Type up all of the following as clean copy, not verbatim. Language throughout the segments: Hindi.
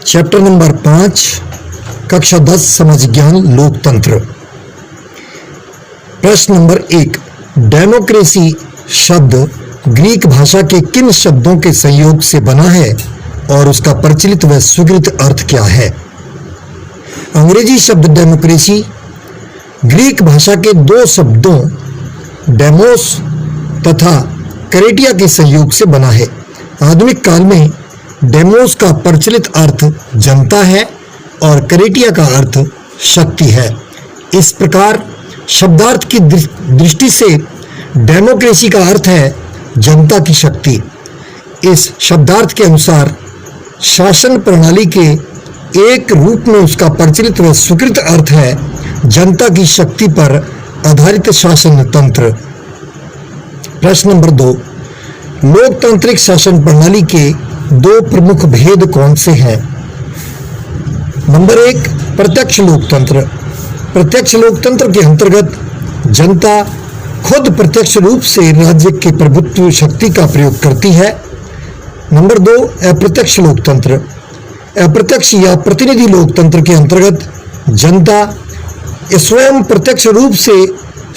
चैप्टर नंबर 5 कक्षा 10 समाज ज्ञान लोकतंत्र। प्रश्न नंबर 1, डेमोक्रेसी शब्द ग्रीक भाषा के किन शब्दों के संयोग से बना है और उसका प्रचलित व स्वीकृत अर्थ क्या है? अंग्रेजी शब्द डेमोक्रेसी ग्रीक भाषा के दो शब्दों डेमोस तथा करेटिया के संयोग से बना है। आधुनिक काल में डेमोस का प्रचलित अर्थ जनता है और करेटिया का अर्थ शक्ति है। इस प्रकार शब्दार्थ की दृष्टि से डेमोक्रेसी का अर्थ है जनता की शक्ति। इस शब्दार्थ के अनुसार शासन प्रणाली के एक रूप में उसका प्रचलित व स्वीकृत अर्थ है जनता की शक्ति पर आधारित शासन तंत्र। प्रश्न नंबर 2, लोकतांत्रिक शासन प्रणाली के दो प्रमुख भेद कौन से हैं? नंबर 1, प्रत्यक्ष लोकतंत्र। प्रत्यक्ष लोकतंत्र के अंतर्गत जनता खुद प्रत्यक्ष रूप से राज्य के प्रभुत्व शक्ति का प्रयोग करती है। नंबर 2, अप्रत्यक्ष लोकतंत्र। अप्रत्यक्ष या प्रतिनिधि लोकतंत्र के अंतर्गत जनता स्वयं प्रत्यक्ष रूप से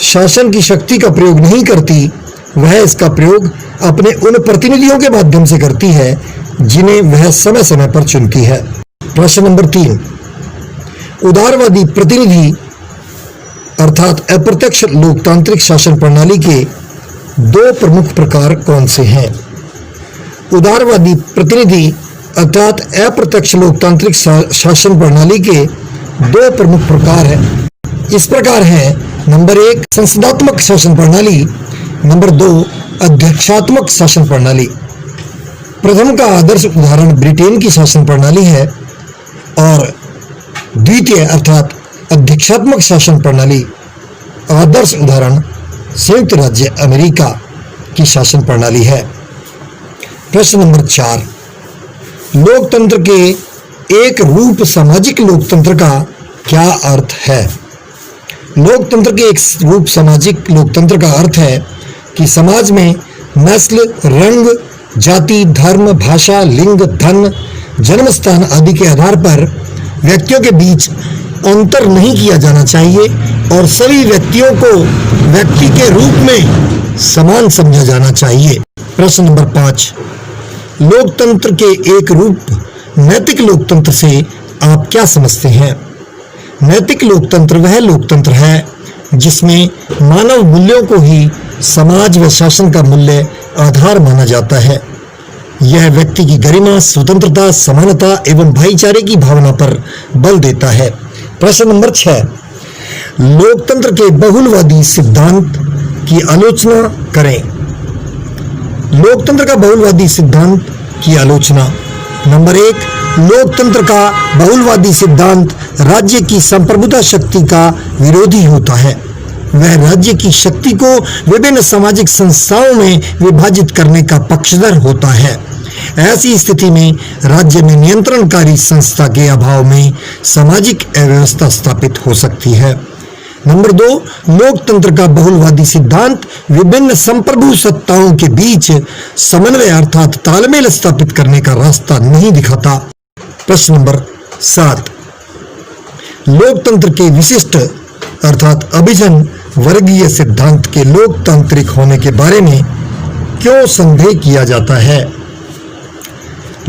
शासन की शक्ति का प्रयोग नहीं करती, वह इसका प्रयोग अपने उन प्रतिनिधियों के माध्यम से करती है जिन्हें वह समय समय पर चुनती है। प्रश्न नंबर 3, उदारवादी प्रतिनिधि अर्थात अप्रत्यक्ष लोकतांत्रिक शासन प्रणाली के दो प्रमुख प्रकार कौन से हैं? उदारवादी प्रतिनिधि अर्थात अप्रत्यक्ष लोकतांत्रिक शासन प्रणाली के दो प्रमुख प्रकार हैं। इस प्रकार है, नंबर 1, संसदात्मक शासन प्रणाली। नंबर 2, अध्यक्षात्मक शासन प्रणाली। प्रथम का आदर्श उदाहरण ब्रिटेन की शासन प्रणाली है और द्वितीय अर्थात अध्यक्षात्मक शासन प्रणाली आदर्श उदाहरण संयुक्त राज्य अमेरिका की शासन प्रणाली है। प्रश्न नंबर 4, लोकतंत्र के एक रूप सामाजिक लोकतंत्र का क्या अर्थ है? लोकतंत्र के एक रूप सामाजिक लोकतंत्र का अर्थ है कि समाज में नस्ल, रंग, जाति, धर्म, भाषा, लिंग, धन, जन्म स्थान आदि के आधार पर व्यक्तियों के बीच अंतर नहीं किया जाना चाहिए और सभी व्यक्तियों को व्यक्ति के रूप में समान समझा जाना चाहिए। प्रश्न नंबर 5, लोकतंत्र के एक रूप नैतिक लोकतंत्र से आप क्या समझते हैं? नैतिक लोकतंत्र वह लोकतंत्र है जिसमें मानव मूल्यों को ही समाज व शासन का मूल्य आधार माना जाता है। यह व्यक्ति की गरिमा, स्वतंत्रता, समानता एवं भाईचारे की भावना पर बल देता है। प्रश्न नंबर 6, लोकतंत्र के बहुलवादी सिद्धांत की आलोचना करें। लोकतंत्र का बहुलवादी सिद्धांत की आलोचना। नंबर 1, लोकतंत्र का बहुलवादी सिद्धांत राज्य की संप्रभुता शक्ति का विरोधी होता है। वह राज्य की शक्ति को विभिन्न सामाजिक संस्थाओं में विभाजित करने का पक्षधर होता है। ऐसी स्थिति में राज्य में नियंत्रणकारी संस्था के अभाव में सामाजिक अव्यवस्था स्थापित हो सकती है। नंबर 2, लोकतंत्र का बहुलवादी सिद्धांत विभिन्न संप्रभु सत्ताओं के बीच समन्वय अर्थात तालमेल स्थापित करने का रास्ता नहीं दिखाता। प्रश्न नंबर 7, लोकतंत्र के विशिष्ट अर्थात अभिजन वर्गीय सिद्धांत के लोकतांत्रिक होने के बारे में क्यों संदेह किया जाता है?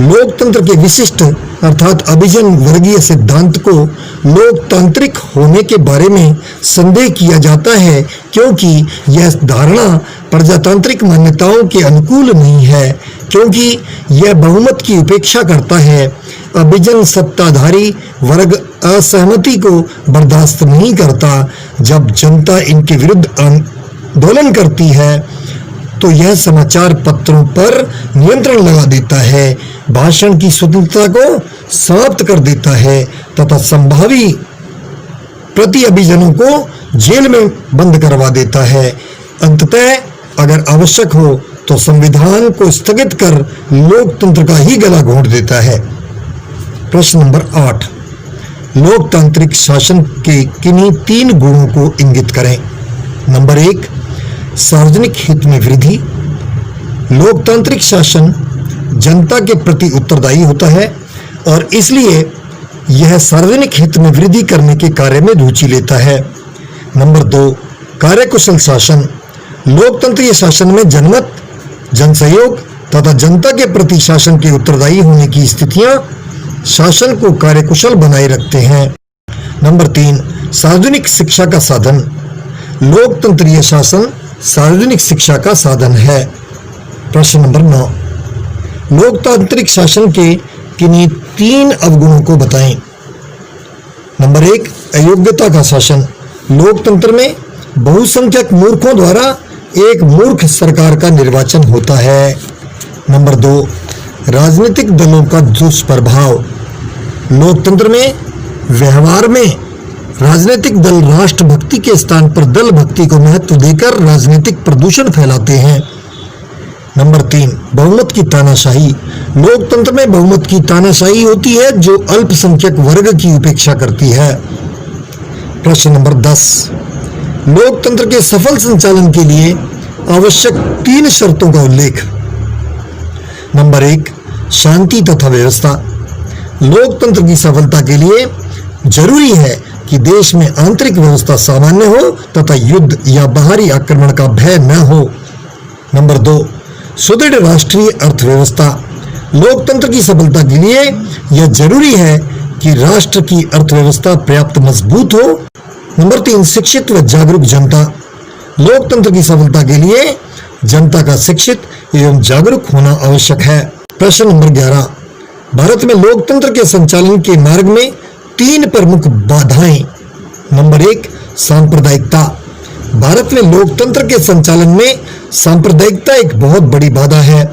लोकतंत्र के विशिष्ट अर्थात अभिजन वर्गीय सिद्धांत को लोकतांत्रिक होने के बारे में संदेह किया जाता है क्योंकि यह धारणा प्रजातांत्रिक मान्यताओं के अनुकूल नहीं है, क्योंकि यह बहुमत की उपेक्षा करता है। अभिजन सत्ताधारी वर्ग असहमति को बर्दाश्त नहीं करता। जब जनता इनके विरुद्ध आंदोलन करती है तो यह समाचार पत्रों पर नियंत्रण लगा देता है, भाषण की स्वतंत्रता को समाप्त कर देता है तथा संभावी प्रति अभिजनों को जेल में बंद करवा देता है। अंततः अगर आवश्यक हो तो संविधान को स्थगित कर लोकतंत्र का ही गला घोंट देता है। प्रश्न नंबर 8, लोकतांत्रिक शासन के किन्हीं 3 गुणों को इंगित करें। नंबर 1, सार्वजनिक हित में वृद्धि। लोकतांत्रिक शासन जनता के प्रति उत्तरदायी होता है और इसलिए यह सार्वजनिक हित में वृद्धि करने के कार्य में रुचि लेता है। नंबर 2, कार्यकुशल शासन। लोकतंत्रीय शासन में जनमत, जनसहयोग तथा जनता के प्रति शासन के उत्तरदायी होने की स्थितियां शासन को कार्यकुशल बनाए रखते हैं। नंबर 3, सार्वजनिक शिक्षा का साधन। लोकतंत्रीय शासन सार्वजनिक शिक्षा का साधन है। प्रश्न नंबर 9, लोकतांत्रिक शासन के किन्हीं 3 अवगुणों को बताएं। नंबर 1, अयोग्यता का शासन। लोकतंत्र में बहुसंख्यक मूर्खों द्वारा एक मूर्ख सरकार का निर्वाचन होता है। नंबर 2, राजनीतिक दलों का दुष्प्रभाव। लोकतंत्र में व्यवहार में राजनीतिक दल राष्ट्रभक्ति के स्थान पर दल भक्ति को महत्व देकर राजनीतिक प्रदूषण फैलाते हैं। नंबर 3, बहुमत की तानाशाही। लोकतंत्र में बहुमत की तानाशाही होती है जो अल्पसंख्यक वर्ग की उपेक्षा करती है। प्रश्न नंबर 10, लोकतंत्र के सफल संचालन के लिए आवश्यक 3 शर्तों का उल्लेख। नंबर 1, शांति तथा व्यवस्था। लोकतंत्र की सफलता के लिए जरूरी है कि देश में आंतरिक व्यवस्था सामान्य हो तथा युद्ध या बाहरी आक्रमण का भय न हो। नंबर 2, सुदृढ़ राष्ट्रीय अर्थव्यवस्था। लोकतंत्र की सफलता के लिए यह जरूरी है कि राष्ट्र की अर्थव्यवस्था पर्याप्त मजबूत हो। नंबर 3, शिक्षित व जागरूक जनता। लोकतंत्र की सफलता के लिए जनता का शिक्षित एवं जागरूक होना आवश्यक है। प्रश्न नंबर 11, भारत में लोकतंत्र के संचालन के मार्ग में 3 प्रमुख बाधाएं। नंबर 1, सांप्रदायिकता। भारत में लोकतंत्र के संचालन में सांप्रदायिकता एक बहुत बड़ी बाधा है।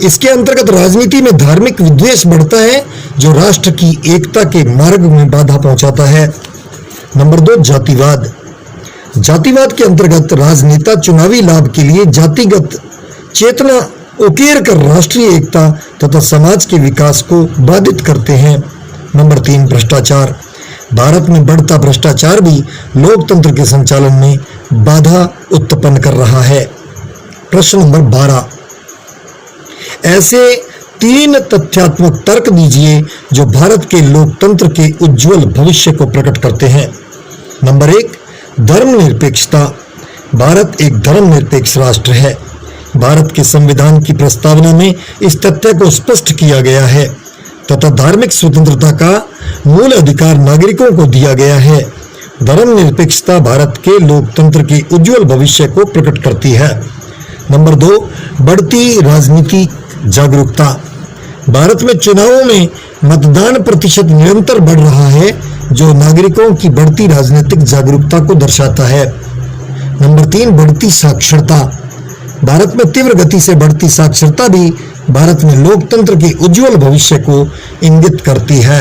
इसके अंतर्गत राजनीति में धार्मिक विद्वेष बढ़ता है जो राष्ट्र की एकता के मार्ग में बाधा पहुंचाता है। नंबर 2, जातिवाद। जातिवाद के अंतर्गत राजनेता चुनावी लाभ के लिए जातिगत चेतना उकेर कर राष्ट्रीय एकता तथा समाज के विकास को बाधित करते हैं। नंबर 3, भ्रष्टाचार। भारत में बढ़ता भ्रष्टाचार भी लोकतंत्र के संचालन में बाधा उत्पन्न कर रहा है। प्रश्न नंबर 12, ऐसे 3 तथ्यात्मक तर्क दीजिए जो भारत के लोकतंत्र के उज्जवल भविष्य को प्रकट करते हैं। नंबर 1, धर्मनिरपेक्षता। भारत एक धर्मनिरपेक्ष राष्ट्र है। भारत के संविधान की प्रस्तावना में इस तथ्य को स्पष्ट किया गया है तथा धार्मिक स्वतंत्रता का मूल अधिकार नागरिकों को दिया गया है। धर्मनिरपेक्षता भारत के लोकतंत्र के उज्जवल भविष्य को प्रकट करती है। नंबर 2, बढ़ती राजनीतिक जागरूकता। भारत में चुनावों में मतदान प्रतिशत निरंतर बढ़ रहा है जो नागरिकों की बढ़ती राजनीतिक जागरूकता को दर्शाता है। नंबर 3, बढ़ती साक्षरता। भारत में तीव्र गति से बढ़ती साक्षरता भी भारत में लोकतंत्र के उज्जवल भविष्य को इंगित करती है।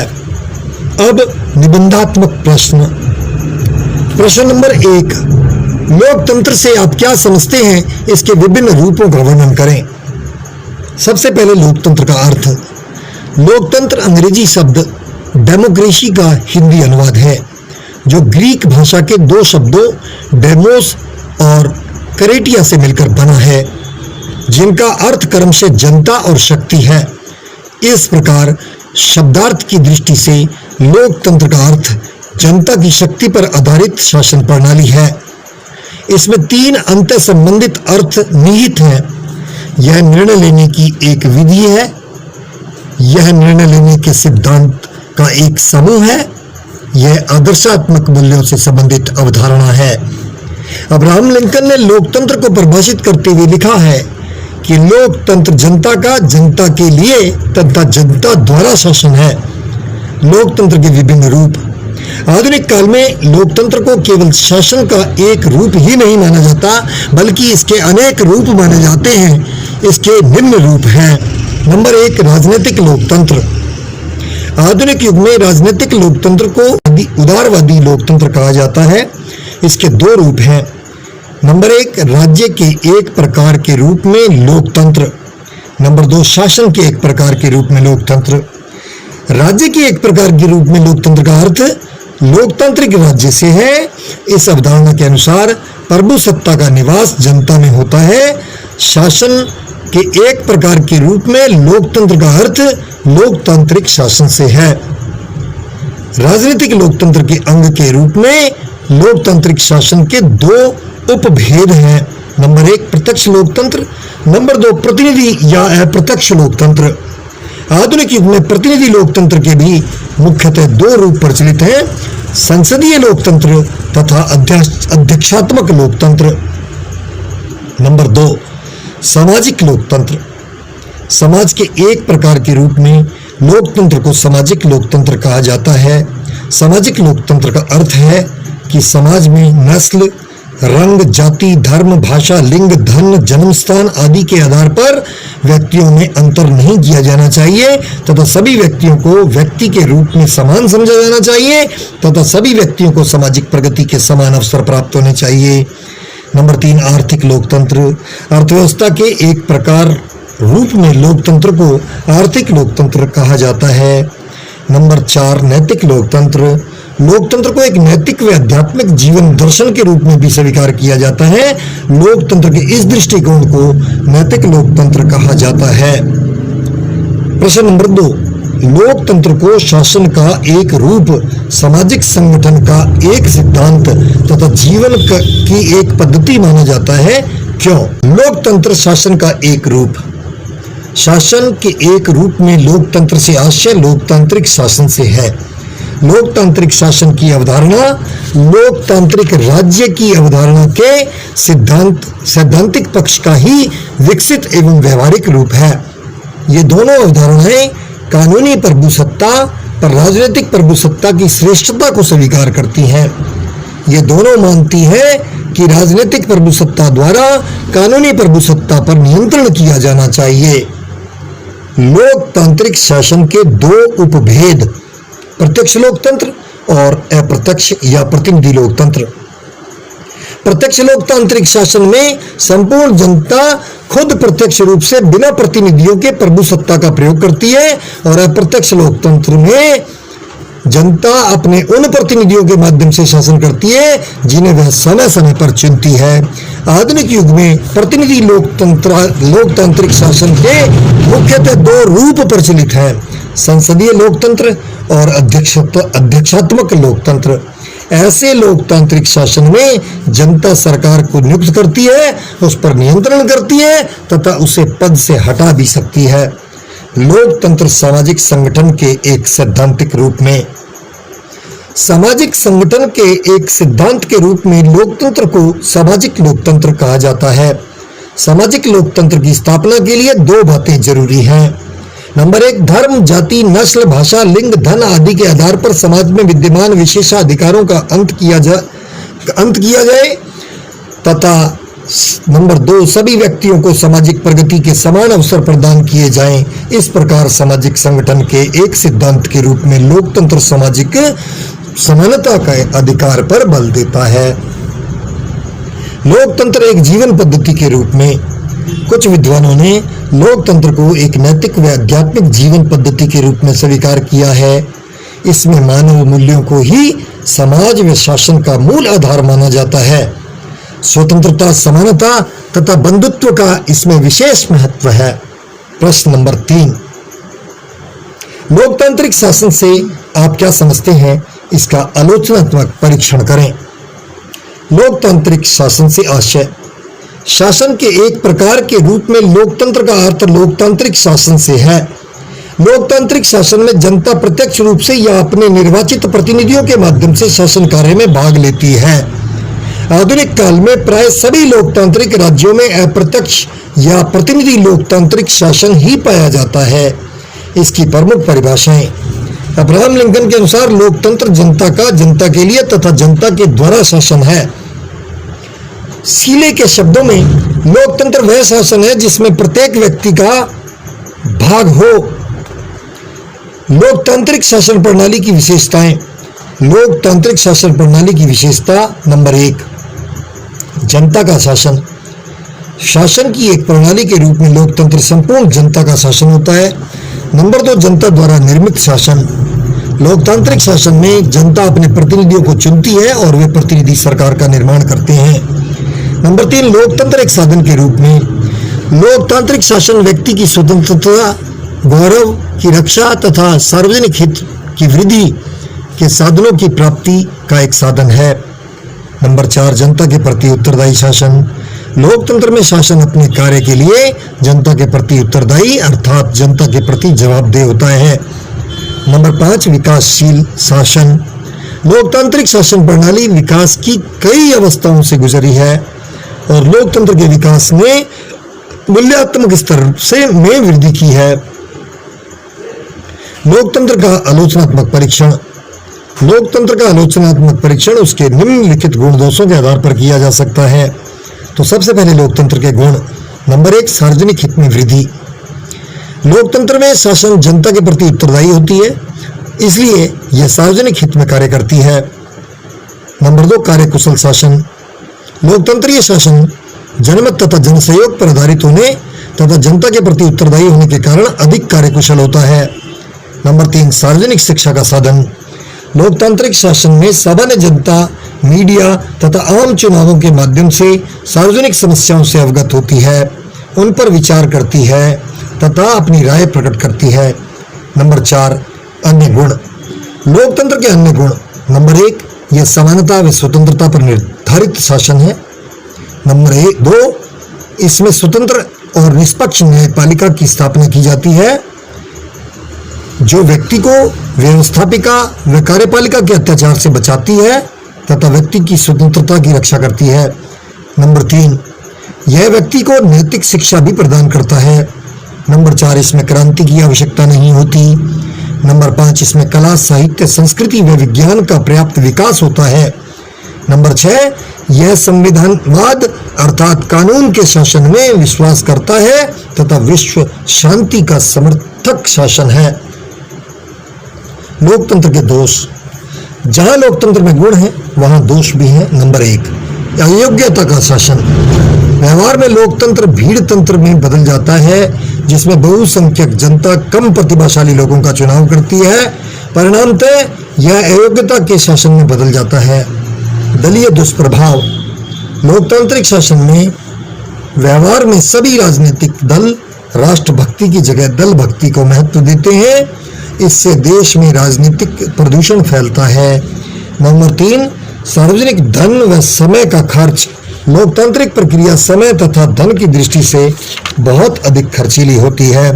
अब निबंधात्मक प्रश्न। प्रश्न नंबर 1, लोकतंत्र से आप क्या समझते हैं, इसके विभिन्न रूपों का वर्णन करें। सबसे पहले लोकतंत्र का अर्थ। लोकतंत्र अंग्रेजी शब्द डेमोक्रेसी का हिंदी अनुवाद है जो ग्रीक भाषा के 2 शब्दों डेमोस और करेटिया से मिलकर बना है जिनका अर्थ क्रमशः जनता और शक्ति है। इस प्रकार शब्दार्थ की दृष्टि से लोकतंत्र का अर्थ जनता की शक्ति पर आधारित शासन प्रणाली है। इसमें 3 अंतर संबंधित अर्थ निहित हैं। यह निर्णय लेने की एक विधि है, यह निर्णय लेने के सिद्धांत का एक समूह है, यह आदर्शात्मक मूल्यों से संबंधित अवधारणा है। अब्राहम लिंकन ने लोकतंत्र को परिभाषित करते हुए लिखा है कि लोकतंत्र जनता का जनता के लिए तथा जनता द्वारा शासन है। लोकतंत्र के विभिन्न रूप। आधुनिक काल में लोकतंत्र को केवल शासन का एक रूप ही नहीं माना जाता बल्कि इसके अनेक रूप माने जाते हैं। इसके निम्न रूप हैं। नंबर 1, राजनीतिक लोकतंत्र। आधुनिक युग में राजनीतिक लोकतंत्र को उदारवादी लोकतंत्र कहा जाता है। इसके 2 रूप हैं। नंबर 1, राज्य के एक प्रकार के रूप में लोकतंत्र। नंबर 2, शासन के एक प्रकार के रूप में लोकतंत्र। राज्य के एक प्रकार के रूप में लोकतंत्र का अर्थ लोकतांत्रिक राज्य से है। इस अवधारणा के अनुसार प्रभु सत्ता का निवास जनता में होता है। शासन के एक प्रकार के रूप में लोकतंत्र का अर्थ लोकतांत्रिक शासन से है। राजनीतिक लोकतंत्र के अंग के रूप में लोकतांत्रिक शासन के दो उपभेद हैं। नंबर 1 प्रत्यक्ष लोकतंत्र, नंबर 2 प्रतिनिधि या अप्रत्यक्ष लोकतंत्र। आधुनिक युग में प्रतिनिधि लोकतंत्र के भी मुख्यतः दो रूप प्रचलित हैं, संसदीय लोकतंत्र तथा अध्यक्षात्मक लोकतंत्र। नंबर 2 सामाजिक लोकतंत्र। समाज के एक प्रकार के रूप में लोकतंत्र को सामाजिक लोकतंत्र कहा जाता है। सामाजिक लोकतंत्र का अर्थ है कि समाज में नस्ल, रंग, जाति, धर्म, भाषा, लिंग, धन, जन्म स्थान आदि के आधार पर व्यक्तियों में अंतर नहीं किया जाना चाहिए तथा सभी व्यक्तियों को व्यक्ति के रूप में समान समझा जाना चाहिए तथा सभी व्यक्तियों को सामाजिक प्रगति के समान अवसर प्राप्त होने चाहिए। नंबर 3 आर्थिक लोकतंत्र। अर्थव्यवस्था के एक प्रकार रूप में लोकतंत्र को आर्थिक लोकतंत्र कहा जाता है। नंबर 4 नैतिक लोकतंत्र। लोकतंत्र को एक नैतिक व आध्यात्मिक जीवन दर्शन के रूप में भी स्वीकार किया जाता है। लोकतंत्र के इस दृष्टिकोण को नैतिक लोकतंत्र कहा जाता है। प्रश्न नंबर 2 लोकतंत्र को शासन का एक रूप, सामाजिक संगठन का एक सिद्धांत तथा जीवन की एक पद्धति माना जाता है। क्यों? लोकतंत्र शासन का एक रूप। शासन के एक रूप में लोकतंत्र से आशय लोकतांत्रिक शासन से है। लोकतांत्रिक शासन की अवधारणा लोकतांत्रिक राज्य की अवधारणा के सैद्धांतिक पक्ष का ही विकसित एवं व्यवहारिक रूप है। ये दोनों अवधारणाएं कानूनी प्रभुसत्ता पर राजनीतिक प्रभुसत्ता की श्रेष्ठता को स्वीकार करती हैं। ये दोनों मानती हैं कि राजनीतिक प्रभुसत्ता द्वारा कानूनी प्रभुसत्ता पर नियंत्रण किया जाना चाहिए। लोकतांत्रिक शासन के दो उपभेद, प्रत्यक्ष लोकतंत्र और अप्रत्यक्ष या प्रतिनिधि लोकतंत्र। प्रत्यक्ष लोकतांत्रिक शासन में संपूर्ण जनता खुद प्रत्यक्ष रूप से बिना प्रतिनिधियों के प्रभुसत्ता का प्रयोग करती है और अप्रत्यक्ष लोकतंत्र में जनता अपने उन प्रतिनिधियों के माध्यम से शासन करती है जिन्हें वह समय समय पर चुनती है। आधुनिक युग में प्रतिनिधि लोकतांत्रिक शासन के मुख्यतः दो रूप प्रचलित हैं, संसदीय लोकतंत्र और अध्यक्षात्मक लोकतंत्र। ऐसे लोकतांत्रिक शासन में जनता सरकार को नियुक्त करती है, उस पर नियंत्रण करती है तथा उसे पद से हटा भी सकती है। लोकतंत्र सामाजिक संगठन के एक सैद्धांतिक रूप में, सामाजिक संगठन के एक सिद्धांत के रूप में लोकतंत्र को सामाजिक लोकतंत्र कहा जाता है। सामाजिक लोकतंत्र की स्थापना के लिए दो बातें जरूरी हैं। नंबर 1 धर्म, जाति, नस्ल, भाषा, लिंग, धन आदि के आधार पर समाज में विद्यमान विशेषाधिकारों का अंत किया जाए तथा नंबर 2 सभी व्यक्तियों को सामाजिक प्रगति के समान अवसर प्रदान किए जाएं। इस प्रकार सामाजिक संगठन के एक सिद्धांत के रूप में लोकतंत्र सामाजिक समानता का अधिकार पर बल देता है। लोकतंत्र एक जीवन पद्धति के रूप में, कुछ विद्वानों ने लोकतंत्र को एक नैतिक व आध्यात्मिक जीवन पद्धति के रूप में स्वीकार किया है। इसमें मानव मूल्यों को ही समाज व शासन का मूल आधार माना जाता है। स्वतंत्रता, समानता तथा बंधुत्व का इसमें विशेष महत्व है। प्रश्न नंबर 3 लोकतांत्रिक शासन से आप क्या समझते हैं, इसका आलोचनात्मक परीक्षण करें। लोकतांत्रिक शासन से आशय, शासन के एक प्रकार के रूप में लोकतंत्र का अर्थ लोकतांत्रिक शासन से है। लोकतांत्रिक शासन में जनता प्रत्यक्ष रूप से या अपने निर्वाचित प्रतिनिधियों के माध्यम से शासन कार्य में भाग लेती है। आधुनिक काल में प्राय सभी लोकतांत्रिक राज्यों में अप्रत्यक्ष या प्रतिनिधि लोकतांत्रिक शासन ही पाया जाता है। इसकी प्रमुख परिभाषाएं, अब्राहम लिंकन के अनुसार लोकतंत्र जनता का, जनता के लिए तथा जनता के द्वारा शासन है। सीले के शब्दों में लोकतंत्र वह शासन है जिसमें प्रत्येक व्यक्ति का भाग हो। लोकतांत्रिक शासन प्रणाली की विशेषताएं, लोकतांत्रिक शासन प्रणाली की विशेषता नंबर 1 जनता का शासन। शासन की एक प्रणाली के रूप में लोकतंत्र संपूर्ण जनता का शासन होता है। नंबर 2 जनता द्वारा निर्मित शासन। लोकतांत्रिक शासन में जनता अपने प्रतिनिधियों को चुनती है और वे प्रतिनिधि सरकार का निर्माण करते हैं। नंबर 3 लोकतंत्र एक साधन के रूप में। लोकतांत्रिक शासन व्यक्ति की स्वतंत्रता गौरव की रक्षा तथा सार्वजनिक हित की वृद्धि के साधनों की प्राप्ति का एक साधन है। नंबर 4, जनता के प्रति उत्तरदायी शासन। लोकतंत्र में शासन अपने कार्य के लिए जनता के प्रति उत्तरदायी अर्थात जनता के प्रति जवाबदेह होता है। नंबर 5, विकासशील शासन। लोकतांत्रिक शासन प्रणाली विकास की कई अवस्थाओं से गुजरी है और लोकतंत्र के विकास ने मूल्यात्मक स्तर में वृद्धि की है। लोकतंत्र का आलोचनात्मक परीक्षण। लोकतंत्र का आलोचनात्मक परीक्षण उसके निम्नलिखित गुण दोषों के आधार पर किया जा सकता है। तो सबसे पहले लोकतंत्र के गुण। नंबर 1, सार्वजनिक हित में वृद्धि। लोकतंत्र में शासन जनता के प्रति उत्तरदायी होती है, इसलिए यह सार्वजनिक हित में कार्य करती है। नंबर 2, कार्यकुशल शासन। लोकतंत्रीय शासन जनमत तथा जनसहयोग पर आधारित होने तथा जनता के प्रति उत्तरदायी होने के कारण अधिक कार्यकुशल होता है। नंबर 3, सार्वजनिक शिक्षा का साधन। लोकतांत्रिक शासन में सामान्य जनता मीडिया तथा आम चुनावों के माध्यम से सार्वजनिक समस्याओं से अवगत होती है, उन पर विचार करती है तथा अपनी राय प्रकट करती है। नंबर 4, अन्य गुण। लोकतंत्र के अन्य गुण। नंबर 1, यह समानता व स्वतंत्रता पर निर्धारित शासन है। नंबर 2, इसमें स्वतंत्र और निष्पक्ष न्यायपालिका की स्थापना की जाती है जो व्यक्ति को व्यवस्थापिका व कार्यपालिका के अत्याचार से बचाती है तथा व्यक्ति की स्वतंत्रता की रक्षा करती है। नंबर 3, यह व्यक्ति को नैतिक शिक्षा भी प्रदान करता है। नंबर 4, इसमें क्रांति की आवश्यकता नहीं होती। नंबर 5, इसमें कला साहित्य संस्कृति व विज्ञान का पर्याप्त विकास होता है। नंबर 6, यह संविधानवाद अर्थात कानून के शासन में विश्वास करता है तथा विश्व शांति का समर्थक शासन है। लोकतंत्र के दोष। जहां लोकतंत्र में गुण है वहां दोष भी है। नंबर 1, अयोग्यता का शासन। व्यवहार में लोकतंत्र भीड़ तंत्र में बदल जाता है जिसमें बहुसंख्यक जनता कम प्रतिभाशाली लोगों का चुनाव करती है। परिणामतः यह अयोग्यता के शासन में बदल जाता है। दलीय दुष्प्रभाव। लोकतांत्रिक शासन में व्यवहार में सभी राजनीतिक दल राष्ट्रभक्ति की जगह दल भक्ति को महत्व देते हैं। इससे देश में राजनीतिक प्रदूषण फैलता है। नंबर 3, सार्वजनिक धन व समय का खर्च। लोकतांत्रिक प्रक्रिया समय तथा धन की दृष्टि से बहुत अधिक खर्चीली होती है।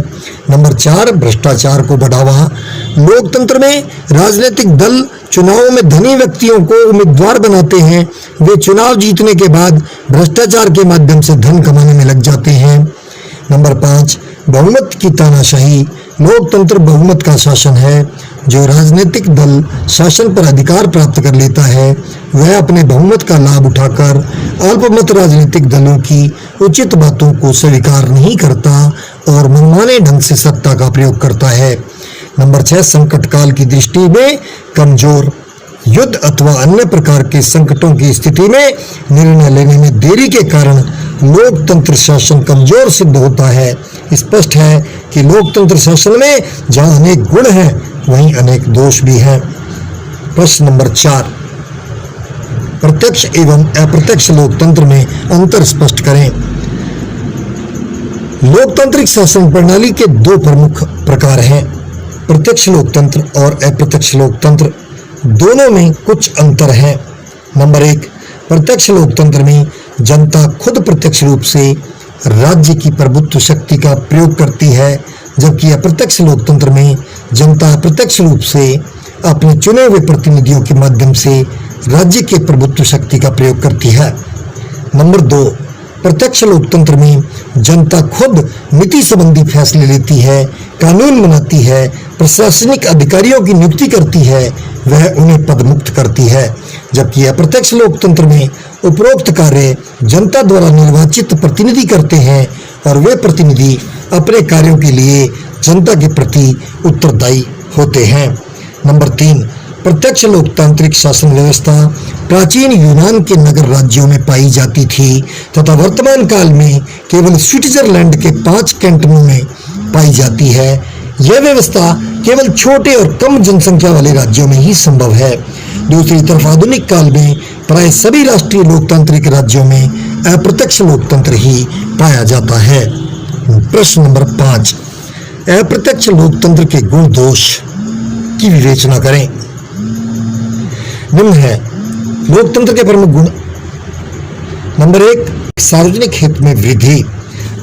नंबर 4, भ्रष्टाचार को बढ़ावा। लोकतंत्र में राजनीतिक दल चुनावों में धनी व्यक्तियों को उम्मीदवार बनाते हैं। वे चुनाव जीतने के बाद भ्रष्टाचार के माध्यम से धन कमाने में लग जाते हैं। नंबर 5, बहुमत की तानाशाही। लोकतंत्र बहुमत का शासन है। जो राजनीतिक दल शासन पर अधिकार प्राप्त कर लेता है वह अपने बहुमत का लाभ उठाकर अल्पमत राजनीतिक दलों की उचित बातों को स्वीकार नहीं करता और मनमाने ढंग से सत्ता का प्रयोग करता है। नंबर 6, संकट काल की दृष्टि में कमजोर। युद्ध अथवा अन्य प्रकार के संकटों की स्थिति में निर्णय लेने में देरी के कारण लोकतंत्र शासन कमजोर सिद्ध होता है। स्पष्ट है कि लोकतंत्र शासन में जहां अनेक गुण हैं वहीं अनेक दोष भी हैं। प्रश्न नंबर 4, प्रत्यक्ष एवं अप्रत्यक्ष लोकतंत्र में अंतर स्पष्ट करें। लोकतांत्रिक शासन प्रणाली के 2 प्रमुख प्रकार हैं, प्रत्यक्ष लोकतंत्र और अप्रत्यक्ष लोकतंत्र। दोनों में कुछ अंतर है। नंबर 1, प्रत्यक्ष लोकतंत्र में जनता खुद प्रत्यक्ष रूप से राज्य की प्रभुत्व शक्ति का प्रयोग करती है, जबकि अप्रत्यक्ष लोकतंत्र में जनता अप्रत्यक्ष रूप से अपने चुने हुए प्रतिनिधियों के माध्यम से राज्य के प्रभुत्व शक्ति का प्रयोग करती है। नंबर 2, प्रत्यक्ष लोकतंत्र में जनता खुद नीति संबंधी फैसले लेती है, कानून बनाती है, प्रशासनिक अधिकारियों की नियुक्ति करती है, वह उन्हें पदमुक्त करती है। जबकि अप्रत्यक्ष लोकतंत्र में उपरोक्त कार्य जनता द्वारा निर्वाचित प्रतिनिधि करते हैं और वे प्रतिनिधि अपने कार्यों के लिए जनता के प्रति उत्तरदायी होते हैं। नंबर 3, प्रत्यक्ष लोकतांत्रिक शासन व्यवस्था प्राचीन यूनान के नगर राज्यों में पाई जाती थी तथा वर्तमान काल में केवल स्विट्जरलैंड के 5 कैंटनों में पाई जाती है। यह व्यवस्था केवल छोटे और कम जनसंख्या वाले राज्यों में ही संभव है। दूसरी तरफ आधुनिक काल में प्राय सभी राष्ट्रीय लोकतांत्रिक राज्यों में अप्रत्यक्ष लोकतंत्र ही पाया जाता है। प्रश्न नंबर 5, अप्रत्यक्ष लोकतंत्र के गुण दोष की विवेचना करें। निम्न है लोकतंत्र के प्रमुख गुण। नंबर 1, सार्वजनिक हित में वृद्धि।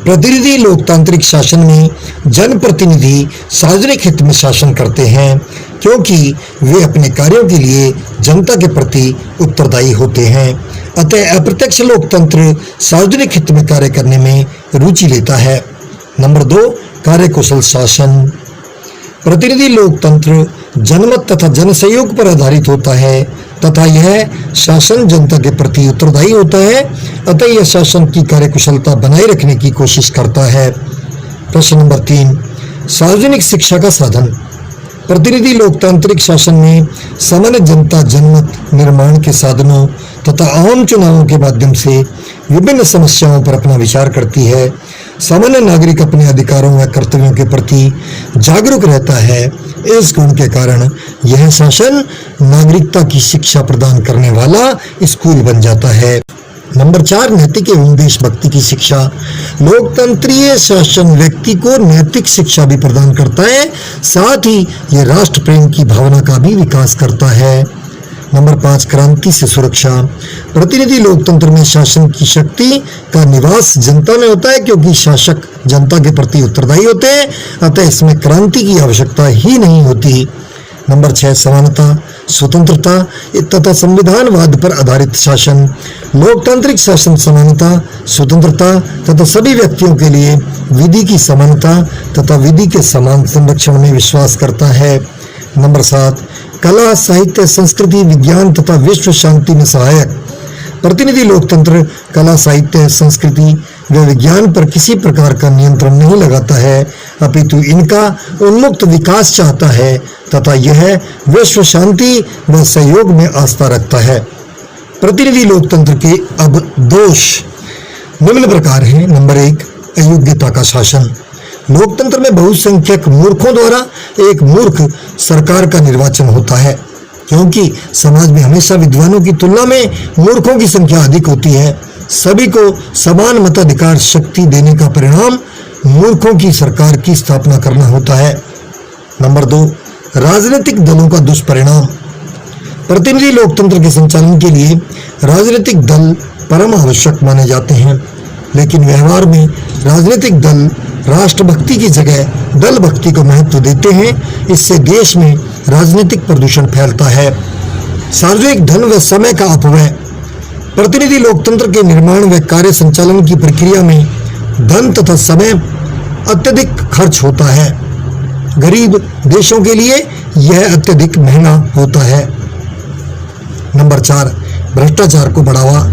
प्रतिनिधि लोकतांत्रिक शासन में जनप्रतिनिधि सार्वजनिक हित में शासन करते हैं क्योंकि वे अपने कार्यों के लिए जनता के प्रति उत्तरदायी होते हैं। अतः अप्रत्यक्ष लोकतंत्र सार्वजनिक हित में कार्य करने में रुचि लेता है। नंबर 2, कार्यकुशल शासन। प्रतिनिधि लोकतंत्र जनमत तथा जनसहयोग पर आधारित होता है तथा यह शासन जनता के प्रति उत्तरदायी होता है। अतः यह शासन की कार्यकुशलता बनाए रखने की कोशिश करता है। प्रश्न नंबर 3, सार्वजनिक शिक्षा का साधन। प्रतिनिधि लोकतांत्रिक शासन में सामान्य जनता जनमत निर्माण के साधनों तथा आम चुनावों के माध्यम से विभिन्न समस्याओं पर अपना विचार करती है। सामान्य नागरिक अपने अधिकारों व कर्तव्यों के प्रति जागरूक रहता है। इस गुण के कारण यह शासन नागरिकता की शिक्षा प्रदान करने वाला स्कूल बन जाता है। नंबर 4, नैतिक एवं देशभक्ति की शिक्षा। लोकतंत्रीय शासन व्यक्ति को नैतिक शिक्षा भी प्रदान करता है, साथ ही यह राष्ट्र प्रेम की भावना का भी विकास करता है। नंबर 5, क्रांति से सुरक्षा। प्रतिनिधि लोकतंत्र में शासन की शक्ति का निवास जनता में होता है क्योंकि शासक जनता के प्रति उत्तरदायी होते हैं, अतः इसमें क्रांति की आवश्यकता ही नहीं होती। नंबर 6, समानता, स्वतंत्रता तथा संविधानवाद पर आधारित शासन। लोकतांत्रिक शासन समानता, स्वतंत्रता तथा सभी व्यक्तियों के लिए विधि की समानता तथा विधि के समान संरक्षण में विश्वास करता है। नंबर 7, कला, साहित्य, संस्कृति, विज्ञान तथा विश्व शांति में सहायक। प्रतिनिधि लोकतंत्र कला, साहित्य, संस्कृति व विज्ञान पर किसी प्रकार का नियंत्रण नहीं लगाता है, अपितु इनका उन्मुक्त विकास चाहता है तथा यह विश्व शांति व सहयोग में आस्था रखता है। प्रतिनिधि लोकतंत्र के अब दोष निम्न प्रकार हैं। नंबर 1, अयोग्यता का शासन। लोकतंत्र में बहुसंख्यक मूर्खों द्वारा एक मूर्ख सरकार का निर्वाचन होता है क्योंकि समाज में हमेशा विद्वानों की तुलना में मूर्खों की संख्या अधिक होती है। सभी को समान मताधिकार शक्ति देने का परिणाम मूर्खों की सरकार की स्थापना करना होता है। नंबर 2, राजनीतिक दलों का दुष्परिणाम। प्रतिनिधि लोकतंत्र के संचालन के लिए राजनीतिक दल परम आवश्यक माने जाते हैं, लेकिन व्यवहार में राजनीतिक दल राष्ट्रभक्ति की जगह दल भक्ति को महत्व देते हैं। इससे देश में राजनीतिक प्रदूषण फैलता है। सार्वजनिक धन व समय का अपव्यय। प्रतिनिधि लोकतंत्र के निर्माण व कार्य संचालन की प्रक्रिया में धन तथा समय अत्यधिक खर्च होता है। गरीब देशों के लिए यह अत्यधिक महंगा होता है। नंबर 4, भ्रष्टाचार को बढ़ावा।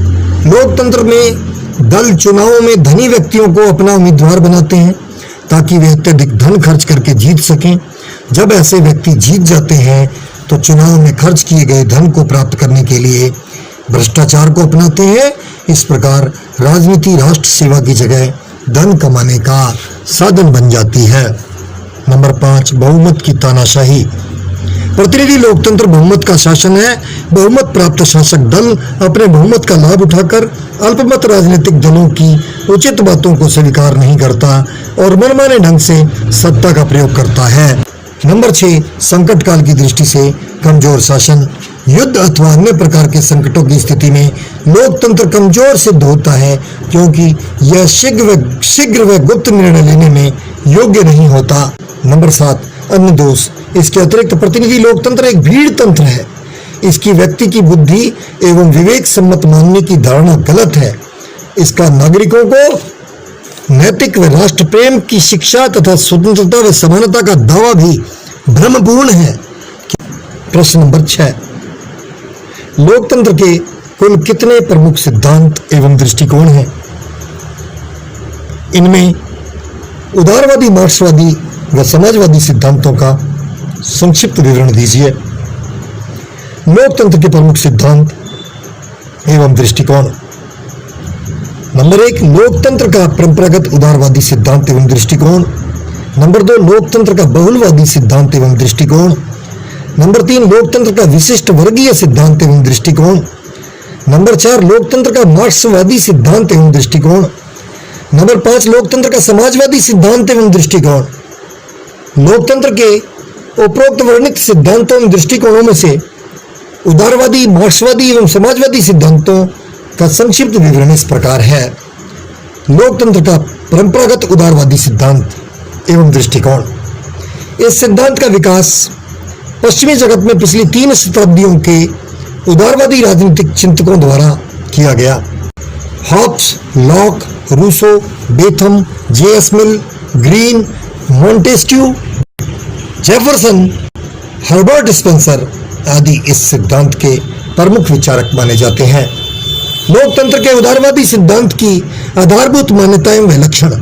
लोकतंत्र में दल चुनावों में धनी व्यक्तियों को अपना उम्मीदवार बनाते हैं ताकि वे अत्यधिक धन खर्च करके जीत सकें। जब ऐसे व्यक्ति जीत जाते हैं तो चुनाव में खर्च किए गए धन को प्राप्त करने के लिए भ्रष्टाचार को अपनाते हैं। इस प्रकार राजनीति राष्ट्र सेवा की जगह धन कमाने का साधन बन जाती है। नंबर 5, बहुमत की तानाशाही। प्रतिनिधि लोकतंत्र बहुमत का शासन है। बहुमत प्राप्त शासक दल अपने बहुमत का लाभ उठाकर अल्पमत राजनीतिक दलों की उचित बातों को स्वीकार नहीं करता और मनमाने ढंग से सत्ता का प्रयोग करता है। नंबर 6, संकट काल की दृष्टि से कमजोर शासन। युद्ध अथवा अन्य प्रकार के संकटों की स्थिति में लोकतंत्र कमजोर सिद्ध होता है क्योंकि यह शीघ्र व गुप्त निर्णय लेने में योग्य नहीं होता। नंबर 7, अन्य दोष। इसके अतिरिक्त प्रतिनिधि लोकतंत्र एक भीड़ तंत्र है। इसकी व्यक्ति की बुद्धि एवं विवेक सम्मत मानने की धारणा गलत है। इसका नागरिकों को नैतिक व राष्ट्र प्रेम की शिक्षा तथा स्वतंत्रता व समानता का दावा भी भ्रमपूर्ण है। प्रश्न नंबर 6, लोकतंत्र के कुल कितने प्रमुख सिद्धांत एवं दृष्टिकोण हैं? इनमें उदारवादी, मार्क्सवादी व समाजवादी सिद्धांतों का संक्षिप्त विवरण दीजिए। लोकतंत्र के प्रमुख सिद्धांत एवं दृष्टिकोण। नंबर 1, लोकतंत्र का परंपरागत उदारवादी सिद्धांत एवं दृष्टिकोण। नंबर 2, लोकतंत्र का बहुलवादी सिद्धांत एवं दृष्टिकोण। नंबर 3, लोकतंत्र का विशिष्ट वर्गीय सिद्धांत एवं दृष्टिकोण। नंबर 4, लोकतंत्र का मार्क्सवादी सिद्धांत एवं दृष्टिकोण। नंबर 5, लोकतंत्र का समाजवादी सिद्धांत एवं दृष्टिकोण। लोकतंत्र के उपरोक्त वर्णित सिद्धांतों एवं दृष्टिकोणों में से उदारवादी, मार्क्सवादी एवं समाजवादी सिद्धांतों का संक्षिप्त विवरण इस प्रकार है। लोकतंत्र का परंपरागत उदारवादी सिद्धांत एवं दृष्टिकोण। इस सिद्धांत का विकास पश्चिमी जगत में पिछली 3 शताब्दियों के उदारवादी राजनीतिक चिंतकों द्वारा किया गया। Hobbes, Locke, Rousseau, Bentham, J S. Mill, Green, Montesquieu, Jefferson, Herbert Spencer आदि इस सिद्धांत के प्रमुख विचारक माने जाते हैं। लोकतंत्र के उदारवादी सिद्धांत की आधारभूत मान्यताएं व लक्षण।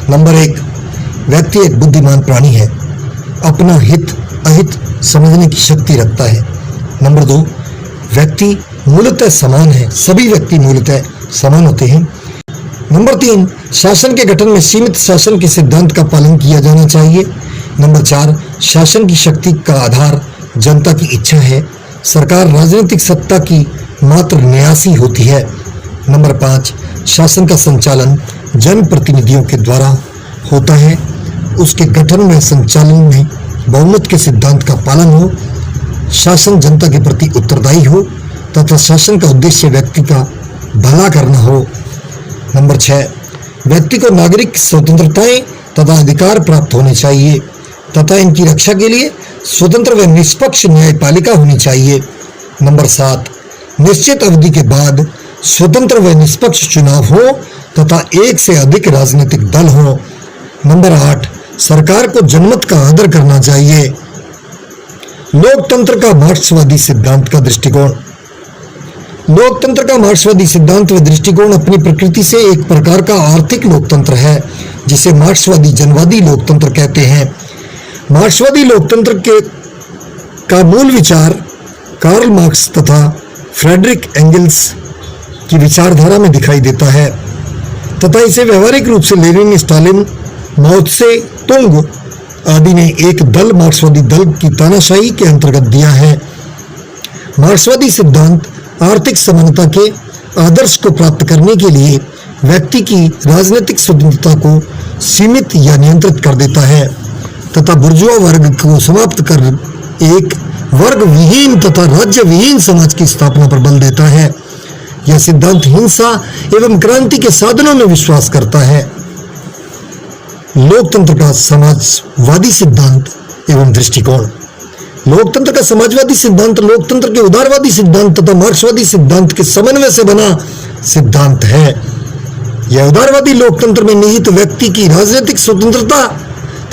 नंबर 1, व्यक्ति एक बुद्धिमान प्राणी है, अपना हित अहित समझने की शक्ति रखता है। नंबर 2, व्यक्ति मूलतः समान है, सभी व्यक्ति मूलतः समान होते हैं। नंबर 3, शासन के गठन में सीमित शासन के सिद्धांत का पालन किया जाना चाहिए। नंबर 4, शासन की शक्ति का आधार जनता की इच्छा है, सरकार राजनीतिक सत्ता की मात्र न्यासी होती है। नंबर 5, शासन का संचालन जनप्रतिनिधियों के द्वारा होता है, उसके गठन में संचालन में बहुमत के सिद्धांत का पालन हो, शासन जनता के प्रति उत्तरदायी हो तथा शासन का उद्देश्य व्यक्ति का भला करना हो। नंबर 6, व्यक्ति को नागरिक स्वतंत्रताएं तथा अधिकार प्राप्त होने चाहिए तथा इनकी रक्षा के लिए स्वतंत्र व निष्पक्ष न्यायपालिका होनी चाहिए। नंबर 7, निश्चित अवधि के बाद स्वतंत्र व निष्पक्ष चुनाव हो तथा एक से अधिक राजनीतिक दल हो। नंबर 8, सरकार को जनमत का आदर करना चाहिए। लोकतंत्र का मार्क्सवादी सिद्धांत का दृष्टिकोण। लोकतंत्र का मार्क्सवादी सिद्धांत व दृष्टिकोण अपनी प्रकृति से एक प्रकार का आर्थिक लोकतंत्र है, जिसे मार्क्सवादी जनवादी लोकतंत्र कहते हैं। मार्क्सवादी लोकतंत्र का मूल विचार कार्ल मार्क्स तथा फ्रेडरिक एंगल्स की विचारधारा में दिखाई देता है तथा इसे व्यवहारिक रूप से लेनिन, स्टालिन, माओ त्से तुंग आदि ने एक दल मार्क्सवादी दल की तानाशाही के अंतर्गत दिया है। मार्क्सवादी सिद्धांत आर्थिक समानता के आदर्श को प्राप्त करने के लिए व्यक्ति की राजनीतिक स्वतंत्रता को सीमित या नियंत्रित कर देता है तथा बुर्जुआ वर्ग को समाप्त कर एक वर्ग विहीन तथा राज्य विहीन समाज की स्थापना पर बल देता है। यह सिद्धांत हिंसा एवं क्रांति के साधनों में विश्वास करता है। लोकतंत्र का समाजवादी सिद्धांत एवं दृष्टिकोण। लोकतंत्र का समाजवादी सिद्धांत लोकतंत्र के उदारवादी सिद्धांत तथा मार्क्सवादी सिद्धांत के समन्वय से बना सिद्धांत है। यह उदारवादी लोकतंत्र में निहित व्यक्ति की राजनीतिक स्वतंत्रता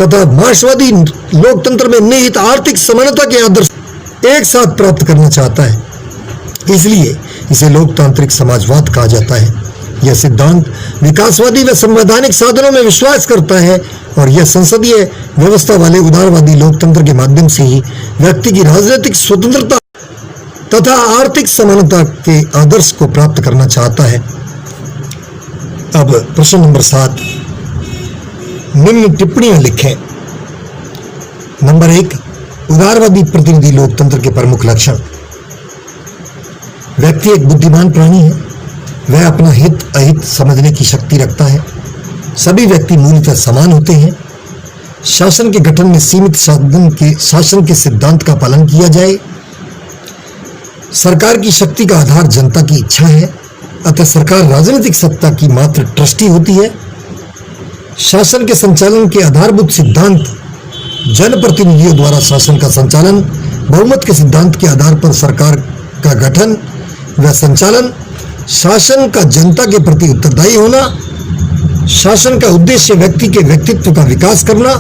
तथा मार्क्सवादी लोकतंत्र में निहित आर्थिक समानता के आदर्श एक साथ प्राप्त करना चाहता है, इसलिए इसे लोकतांत्रिक समाजवाद कहा जाता है। यह सिद्धांत विकासवादी व संवैधानिक साधनों में विश्वास करता है और यह संसदीय व्यवस्था वाले उदारवादी लोकतंत्र के माध्यम से ही व्यक्ति की राजनीतिक स्वतंत्रता तथा आर्थिक समानता के आदर्श को प्राप्त करना चाहता है। अब प्रश्न नंबर 7, निम्न टिप्पणियां लिखें। नंबर 1, उदारवादी प्रतिनिधि लोकतंत्र के प्रमुख लक्षण। व्यक्ति एक बुद्धिमान प्राणी है, वह अपना हित अहित समझने की शक्ति रखता है। सभी व्यक्ति मूलतः समान होते हैं। शासन के गठन में सीमित शासन के सिद्धांत का पालन किया जाए। सरकार की शक्ति का आधार जनता की इच्छा है, अतः सरकार राजनीतिक सत्ता की मात्र ट्रस्टी होती है। शासन के संचालन के आधारभूत सिद्धांत जनप्रतिनिधियों द्वारा शासन का संचालन, बहुमत के सिद्धांत के आधार पर सरकार का गठन व संचालन, शासन का जनता के प्रति उत्तरदायी होना, शासन का उद्देश्य व्यक्ति के व्यक्तित्व का विकास करना,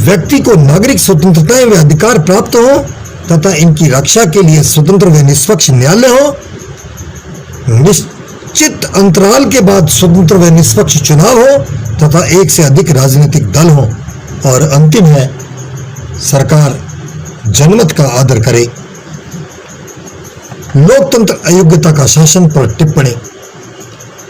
व्यक्ति को नागरिक स्वतंत्रताएं व अधिकार प्राप्त हो तथा इनकी रक्षा के लिए स्वतंत्र व निष्पक्ष न्यायालय हो, निश्चित अंतराल के बाद स्वतंत्र व निष्पक्ष चुनाव हो तथा एक से अधिक राजनीतिक दल हो, और अंतिम है सरकार जनमत का आदर करे। लोकतंत्र अयोग्यता का शासन पर टिप्पणी।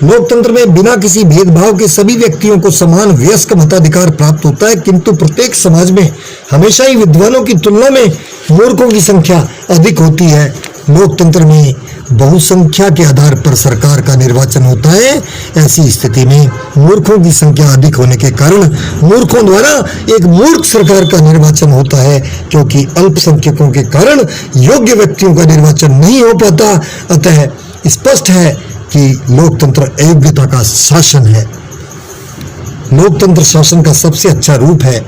लोकतंत्र में बिना किसी भेदभाव के सभी व्यक्तियों को समान वयस्क मताधिकार प्राप्त होता है, किंतु प्रत्येक समाज में हमेशा ही विद्वानों की तुलना में मूर्खों की संख्या अधिक होती है। लोकतंत्र में बहुसंख्या के आधार पर सरकार का निर्वाचन होता है। ऐसी स्थिति में मूर्खों की संख्या अधिक होने के कारण मूर्खों द्वारा एक मूर्ख सरकार का निर्वाचन होता है, क्योंकि अल्पसंख्यकों के कारण योग्य व्यक्तियों का निर्वाचन नहीं हो पाता। अतः स्पष्ट है कि लोकतंत्र अयोग्यता का शासन है। लोकतंत्र शासन का सबसे अच्छा रूप है,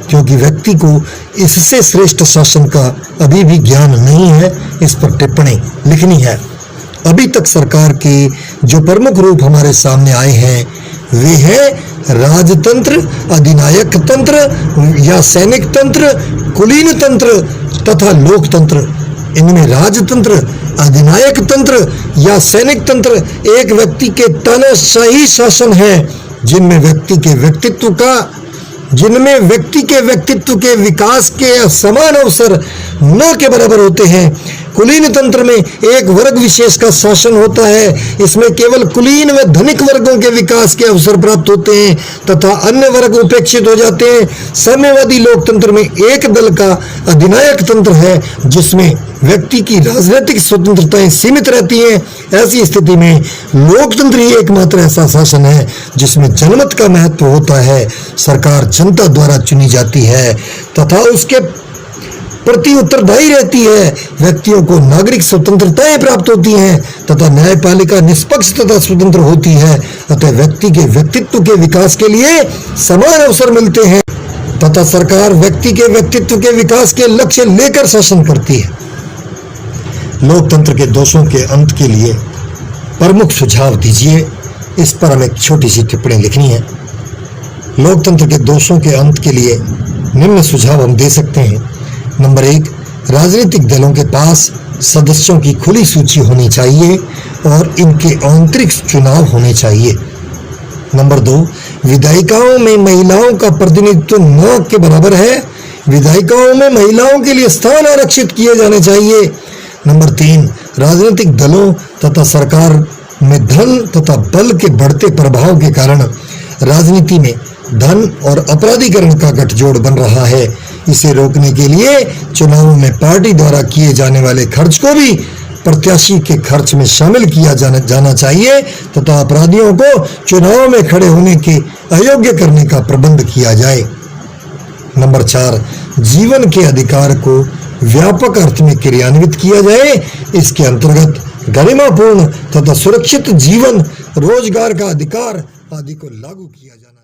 क्योंकि व्यक्ति को इससे श्रेष्ठ शासन का अभी भी ज्ञान नहीं है। इस पर टिप्पणी लिखनी है। अभी तक सरकार के जो प्रमुख रूप हमारे सामने आए हैं वे हैं राजतंत्र, अधिनायक तंत्र या सैनिक तंत्र, कुलीन तंत्र तथा लोकतंत्र। इनमें राजतंत्र, अधिनायक तंत्र या सैनिक तंत्र एक व्यक्ति के तानाशाही शासन है, जिनमें व्यक्ति के व्यक्तित्व के विकास के समान अवसर न के बराबर होते हैं। कुलीन तंत्र में एक वर्ग विशेष का शासन होता है। इसमें केवल कुलीन व धनिक वर्गों के विकास के अवसर प्राप्त होते हैं तथा अन्य वर्ग उपेक्षित हो जाते हैं। साम्यवादी लोकतंत्र में एक दल का अधिनायक तंत्र है, जिसमें व्यक्ति की राजनीतिक स्वतंत्रताएं सीमित रहती हैं। ऐसी स्थिति में लोकतंत्र ही एकमात्र ऐसा शासन है जिसमें जनमत का महत्व होता है। सरकार जनता द्वारा चुनी जाती है तथा उसके प्रति उत्तरदायी रहती है। व्यक्तियों को नागरिक स्वतंत्रताएं प्राप्त होती हैं तथा न्यायपालिका निष्पक्ष तथा स्वतंत्र होती है। अतः व्यक्ति के व्यक्तित्व के विकास के लिए समान अवसर मिलते हैं तथा सरकार व्यक्ति के व्यक्तित्व के विकास के लक्ष्य लेकर शासन करती है। लोकतंत्र के दोषों के अंत के लिए प्रमुख सुझाव दीजिए। इस पर हमें एक छोटी सी टिप्पणी लिखनी है। लोकतंत्र के दोषों के अंत के लिए निम्न सुझाव हम दे सकते हैं। नंबर 1, राजनीतिक दलों के पास सदस्यों की खुली सूची होनी चाहिए और इनके आंतरिक चुनाव होने चाहिए। नंबर 2, विधायिकाओं में महिलाओं का प्रतिनिधित्व न के बराबर है। विधायिकाओं में महिलाओं के लिए स्थान आरक्षित किए जाने चाहिए। नंबर 3, राजनीतिक दलों तथा सरकार में धन तथा बल के बढ़ते प्रभाव के कारण राजनीति में धन और अपराधीकरण का गठजोड़ बन रहा है। इसे रोकने के लिए चुनावों में पार्टी द्वारा किए जाने वाले खर्च को भी प्रत्याशी के खर्च में शामिल किया जाना चाहिए तथा अपराधियों को चुनाव में खड़े होने के अयोग्य करने का प्रबंध किया जाए। नंबर 4, जीवन के अधिकार को व्यापक अर्थ में क्रियान्वित किया जाए। इसके अंतर्गत गरिमापूर्ण तथा सुरक्षित जीवन, रोजगार का अधिकार आदि को लागू किया जाना